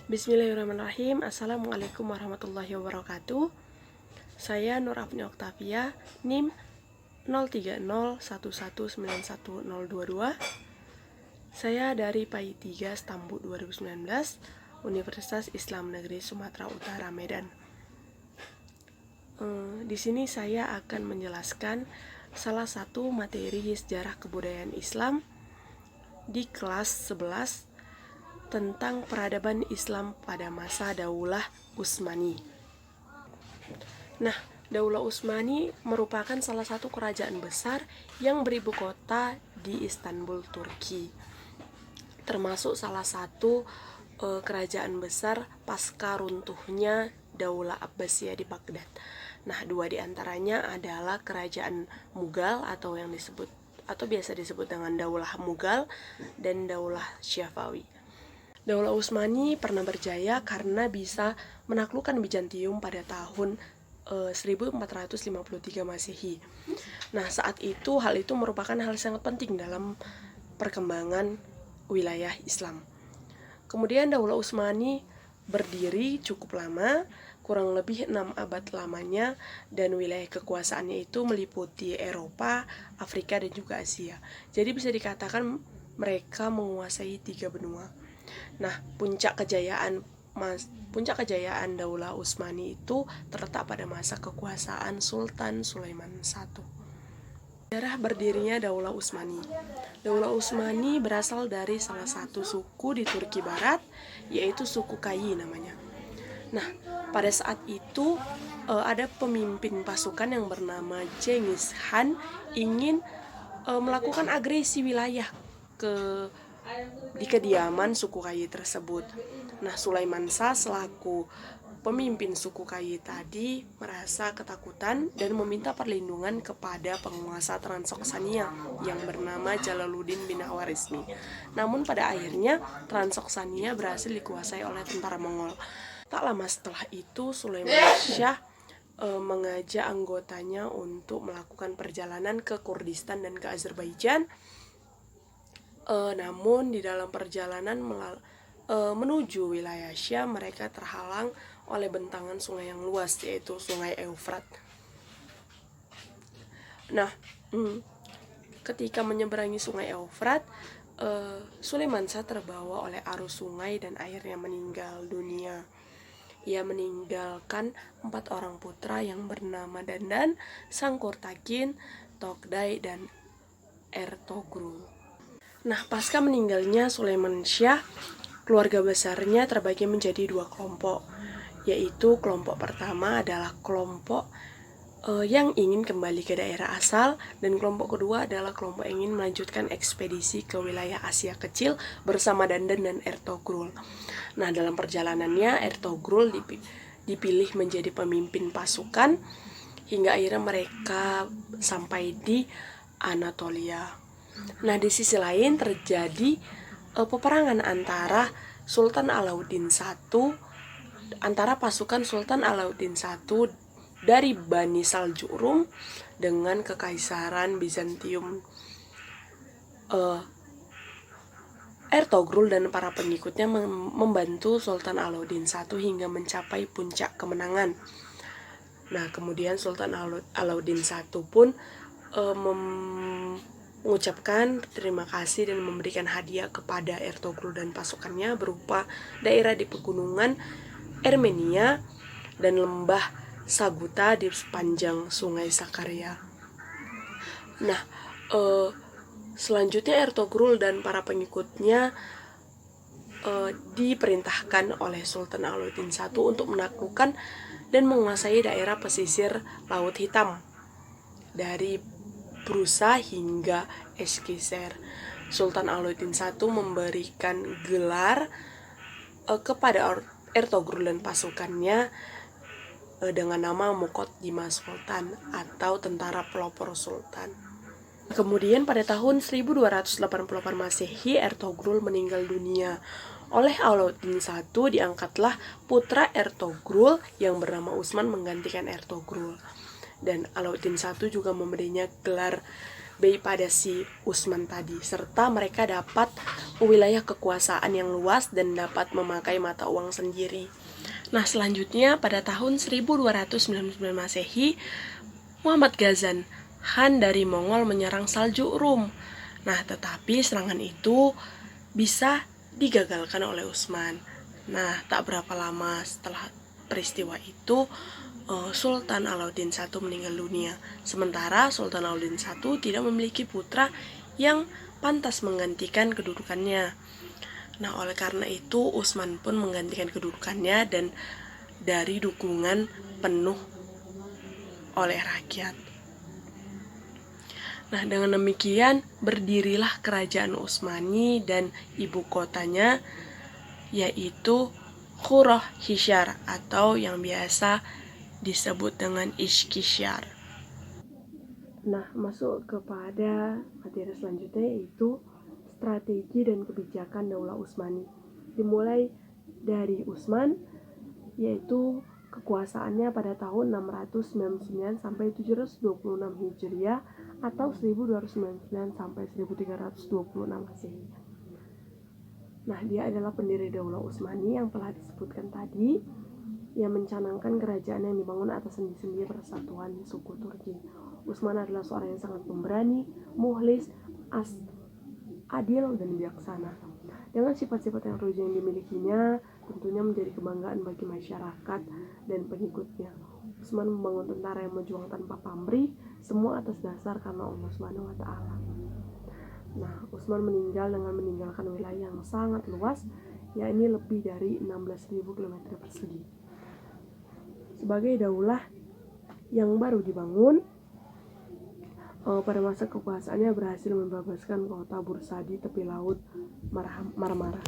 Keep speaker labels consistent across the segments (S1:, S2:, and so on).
S1: Bismillahirrahmanirrahim. Assalamualaikum warahmatullahi wabarakatuh. Saya Nur Afni Oktavia, NIM 0301191022. Saya dari PAI 3 Stambu 2019, Universitas Islam Negeri Sumatera Utara, Medan. Di sini saya akan menjelaskan salah satu materi sejarah kebudayaan Islam di kelas 11 tentang peradaban Islam pada masa Daulah Utsmani. Nah, Daulah Utsmani merupakan salah satu kerajaan besar yang beribu kota di Istanbul, Turki. Termasuk salah satu kerajaan besar pasca runtuhnya Daulah Abbasiyah di Baghdad. Nah, dua di antaranya adalah kerajaan Mughal atau yang disebut atau biasa disebut dengan Daulah Mughal dan Daulah Syafawi. Daulah Utsmani pernah berjaya karena bisa menaklukkan Bizantium pada tahun 1453 Masehi. Nah, saat itu hal itu merupakan hal sangat penting dalam perkembangan wilayah Islam. Kemudian Daulah Utsmani berdiri cukup lama, kurang lebih 6 abad lamanya, dan wilayah kekuasaannya itu meliputi Eropa, Afrika, dan juga Asia. Jadi bisa dikatakan mereka menguasai 3 benua. Nah, puncak kejayaan Daulah Utsmani itu terletak pada masa kekuasaan Sultan Sulaiman I. Sejarah berdirinya Daulah Utsmani. Daulah Utsmani berasal dari salah satu suku di Turki Barat, yaitu suku Kayi namanya. Nah, pada saat itu ada pemimpin pasukan yang bernama Genghis Khan ingin melakukan agresi wilayah di kediaman suku Kayi tersebut. Nah, Sulaiman Shah selaku pemimpin suku Kayi tadi merasa ketakutan dan meminta perlindungan kepada penguasa Transoksania yang bernama Jalaluddin bin Khawarizmi. Namun pada akhirnya Transoksania berhasil dikuasai oleh tentara Mongol. Tak lama setelah itu Sulaiman Shah mengajak anggotanya untuk melakukan perjalanan ke Kurdistan dan ke Azerbaijan. Namun di dalam perjalanan menuju wilayah Syam, mereka terhalang oleh bentangan sungai yang luas, yaitu sungai Eufrat. Nah, ketika menyeberangi sungai Eufrat, Sulaiman Shah terbawa oleh arus sungai dan akhirnya meninggal dunia. Ia meninggalkan 4 orang putra yang bernama Dandan, Sangkurtakin, Togday, dan Ertogrul. Nah, pasca meninggalnya Sulaiman Shah, keluarga besarnya terbagi menjadi 2 kelompok, yaitu kelompok pertama adalah kelompok yang ingin kembali ke daerah asal, dan kelompok kedua adalah kelompok yang ingin melanjutkan ekspedisi ke wilayah Asia Kecil bersama Dandan dan Ertogrul. Nah, dalam perjalanannya Ertogrul dipilih menjadi pemimpin pasukan hingga akhirnya mereka sampai di Anatolia. Nah, di sisi lain terjadi peperangan antara pasukan Sultan Alauddin I dari Bani Saljuk Rum dengan Kekaisaran Bizantium. Ertogrul dan para pengikutnya membantu Sultan Alauddin I hingga mencapai puncak kemenangan. Nah, kemudian Sultan Alauddin I pun mengucapkan terima kasih dan memberikan hadiah kepada Ertogrul dan pasukannya berupa daerah di pegunungan Armenia dan lembah Saguta di sepanjang sungai Sakarya. Nah, selanjutnya Ertogrul dan para pengikutnya diperintahkan oleh Sultan Alauddin I untuk menaklukkan dan menguasai daerah pesisir Laut Hitam dari Prusa hingga Eskişehir. Sultan Alauddin I memberikan gelar kepada Ertogrul dan pasukannya dengan nama Muqaddimah Sultan atau tentara pelopor Sultan. Kemudian pada tahun 1288 Masehi, Ertogrul meninggal dunia. Oleh Alauddin I diangkatlah putra Ertogrul yang bernama Utsman menggantikan Ertogrul. Dan Alauddin I juga memberinya gelar Bey pada si Utsman tadi, serta mereka dapat wilayah kekuasaan yang luas dan dapat memakai mata uang sendiri. Nah, selanjutnya pada tahun 1299 Masehi, Muhammad Ghazan, Han dari Mongol menyerang Saljuk Rum. Nah, tetapi serangan itu bisa digagalkan oleh Utsman. Nah, tak berapa lama setelah peristiwa itu, Sultan Alauddin I meninggal dunia. Sementara Sultan Alauddin I tidak memiliki putra yang pantas menggantikan kedudukannya. Nah, oleh karena itu Utsman pun menggantikan kedudukannya dan dari dukungan penuh oleh rakyat. Nah, dengan demikian berdirilah kerajaan Utsmani dan ibu kotanya yaitu Khurah Hishar atau yang biasa disebut dengan Ishkishar. Nah, masuk kepada materi selanjutnya yaitu strategi dan kebijakan Daulah Utsmani. Dimulai dari Utsman, yaitu kekuasaannya pada tahun 699 sampai 726 Hijriah atau 1299 sampai 1326 Masehi. Nah, dia adalah pendiri Daulah Utsmani yang telah disebutkan tadi, yang mencanangkan kerajaan yang dibangun atas sendi-sendi persatuan suku Turki. Utsman adalah seorang yang sangat pemberani, mukhlis, adil, dan bijaksana. Dengan sifat-sifat yang terpuji yang dimilikinya, tentunya menjadi kebanggaan bagi masyarakat dan pengikutnya. Utsman membangun tentara yang berjuang tanpa pamrih, semua atas dasar karena Allah Subhanahu wa Ta'ala. Nah, Utsman meninggal dengan meninggalkan wilayah yang sangat luas, yakni lebih dari 16.000 km persegi. Sebagai daulah yang baru dibangun, pada masa kekuasaannya berhasil membebaskan kota Bursa di tepi laut Marmara.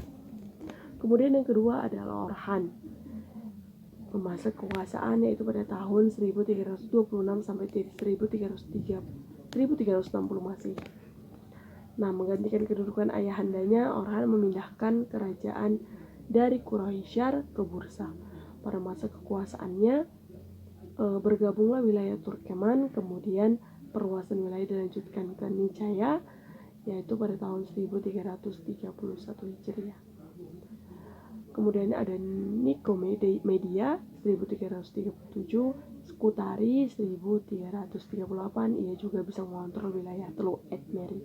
S1: Kemudian yang kedua adalah Orhan. Masa kekuasaan yaitu pada tahun 1326 sampai 1360 Masehi. Nah, menggantikan kedudukan ayahandanya, Orhan memindahkan kerajaan dari Quraisy ke Bursa. Pada masa kekuasaannya bergabunglah wilayah Turkeman, kemudian perluasan wilayah dilanjutkan ke Nicaya, yaitu pada tahun 1331 Hijriah. Kemudian ada Nikomedia 1337, Skutari 1338, ia juga bisa mengontrol wilayah Teluk Edremit.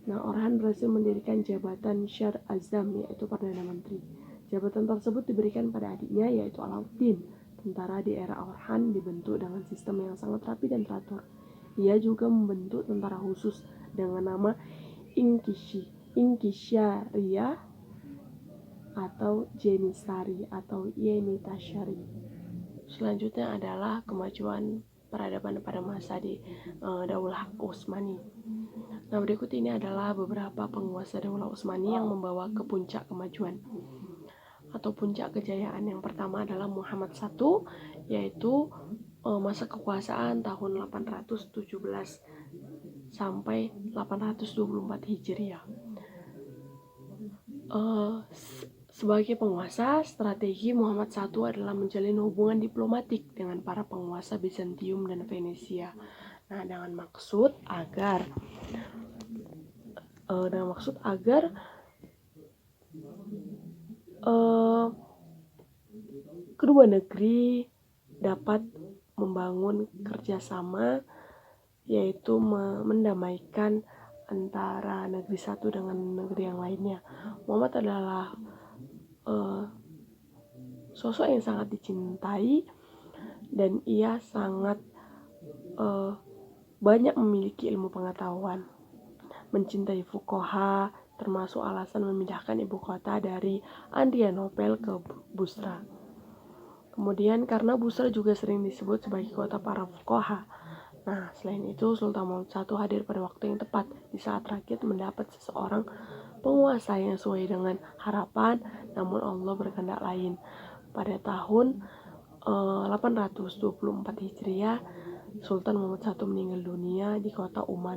S1: Nah, Orhan berhasil mendirikan jabatan Shar Azam, yaitu Perdana Menteri. Jabatan tersebut diberikan pada adiknya, yaitu Alauddin. Tentara di era Orhan dibentuk dengan sistem yang sangat rapi dan teratur. Ia juga membentuk tentara khusus dengan nama Inkisharia atau Jenisari atau Yenitashari. Selanjutnya adalah kemajuan peradaban pada masa di Daulah Utsmani. Nah, berikut ini adalah beberapa penguasa Daulah Utsmani yang membawa ke puncak kemajuan atau puncak kejayaan. Yang pertama adalah Muhammad I, yaitu masa kekuasaan tahun 817 sampai 824 Hijriah. Sebagai penguasa, strategi Muhammad I adalah menjalin hubungan diplomatik dengan para penguasa Bizantium dan Venesia. Nah, dengan maksud agar kedua negeri dapat membangun kerjasama, yaitu mendamaikan antara negeri satu dengan negeri yang lainnya. Muhammad adalah sosok yang sangat dicintai dan ia sangat banyak memiliki ilmu pengetahuan, mencintai fuqaha, termasuk alasan memindahkan ibu kota dari Adrianople ke Busra. Kemudian karena Busra juga sering disebut sebagai kota para fuqaha. Nah, selain itu Sultan Mahmud I hadir pada waktu yang tepat di saat rakyat mendapat seseorang penguasa yang sesuai dengan harapan, namun Allah berkehendak lain. Pada tahun 824 Hijriah, Sultan Mahmud I meninggal dunia di kota Umma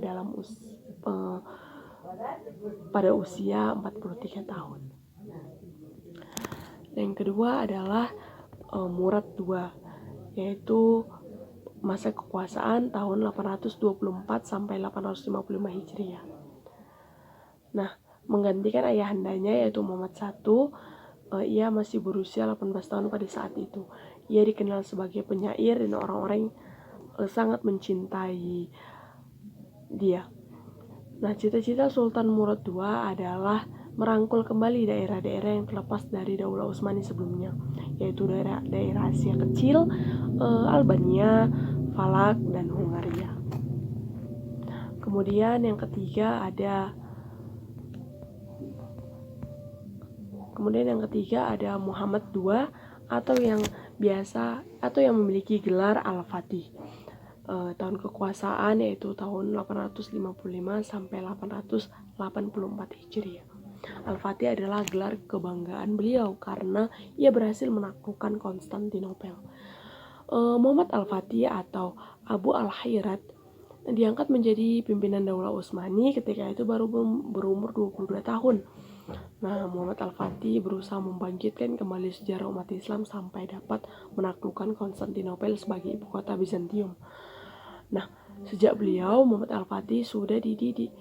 S1: pada usia 43 tahun. Yang kedua adalah Murad II, yaitu masa kekuasaan tahun 824 sampai 855 Hijriah. Nah, menggantikan ayahandanya yaitu Muhammad I, ia masih berusia 18 tahun pada saat itu. Ia dikenal sebagai penyair dan orang-orang sangat mencintai dia. Nah, cita-cita Sultan Murad II adalah merangkul kembali daerah-daerah yang terlepas dari Daulah Utsmani sebelumnya, yaitu daerah Asia Kecil, Albania, Falak, dan Hungaria. Kemudian yang ketiga ada Muhammad II atau yang memiliki gelar Al-Fatih. Tahun kekuasaan yaitu tahun 855 sampai 884 Hijriah. Al-Fatih adalah gelar kebanggaan beliau karena ia berhasil menaklukkan Konstantinopel. Muhammad Al-Fatih atau Abu Al-Hayrat diangkat menjadi pimpinan Daulah Utsmani ketika itu baru berumur 22 tahun. Nah, Muhammad Al-Fatih berusaha membangkitkan kembali sejarah umat Islam sampai dapat menaklukkan Konstantinopel sebagai ibu kota Bizantium. Nah, sejak beliau Muhammad Al-Fatih sudah dididik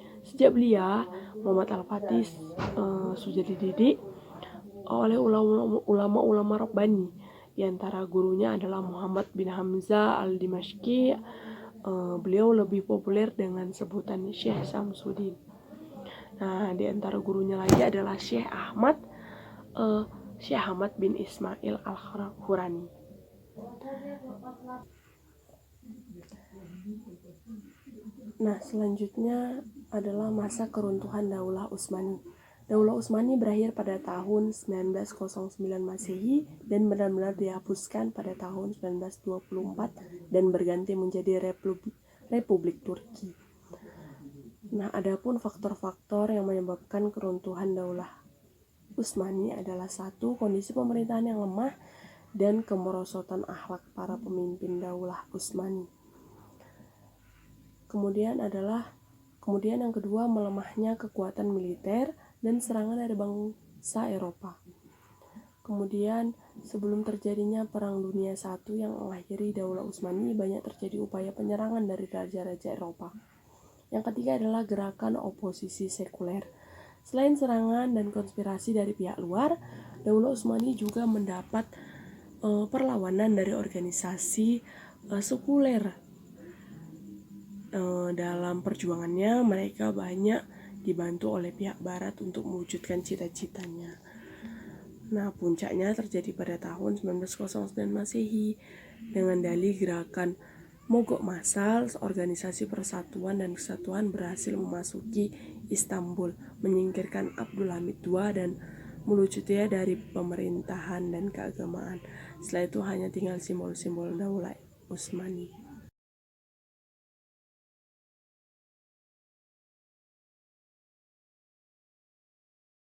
S1: oleh ulama-ulama Rabbani. Di antara gurunya adalah Muhammad bin Hamzah al-Dimashqi. Beliau lebih populer dengan sebutan Syekh Samsuddin. Nah, di antara gurunya lagi adalah Syekh Ahmad bin Ismail al-Hurani. Nah, selanjutnya adalah masa keruntuhan Daulah Utsmani. Daulah Utsmani berakhir pada tahun 1909 Masehi dan benar-benar dihapuskan pada tahun 1924 dan berganti menjadi Republik Turki. Nah, adapun faktor-faktor yang menyebabkan keruntuhan Daulah Utsmani adalah 1. Kondisi pemerintahan yang lemah dan kemerosotan akhlak para pemimpin Daulah Utsmani. Kemudian yang kedua, melemahnya kekuatan militer dan serangan dari bangsa Eropa. Kemudian sebelum terjadinya Perang Dunia I yang mengakhiri Daulah Utsmani, banyak terjadi upaya penyerangan dari raja-raja Eropa. Yang ketiga adalah gerakan oposisi sekuler. Selain serangan dan konspirasi dari pihak luar, Daulah Utsmani juga mendapat perlawanan dari organisasi sekuler. Dalam perjuangannya, mereka banyak dibantu oleh pihak barat untuk mewujudkan cita-citanya. Nah, puncaknya terjadi pada tahun 1909 Masehi dengan dalih gerakan mogok massal. Organisasi Persatuan dan Kesatuan berhasil memasuki Istanbul, menyingkirkan Abdul Hamid II dan melucutnya dari pemerintahan dan keagamaan. Setelah itu hanya tinggal simbol-simbol Daulah Utsmani.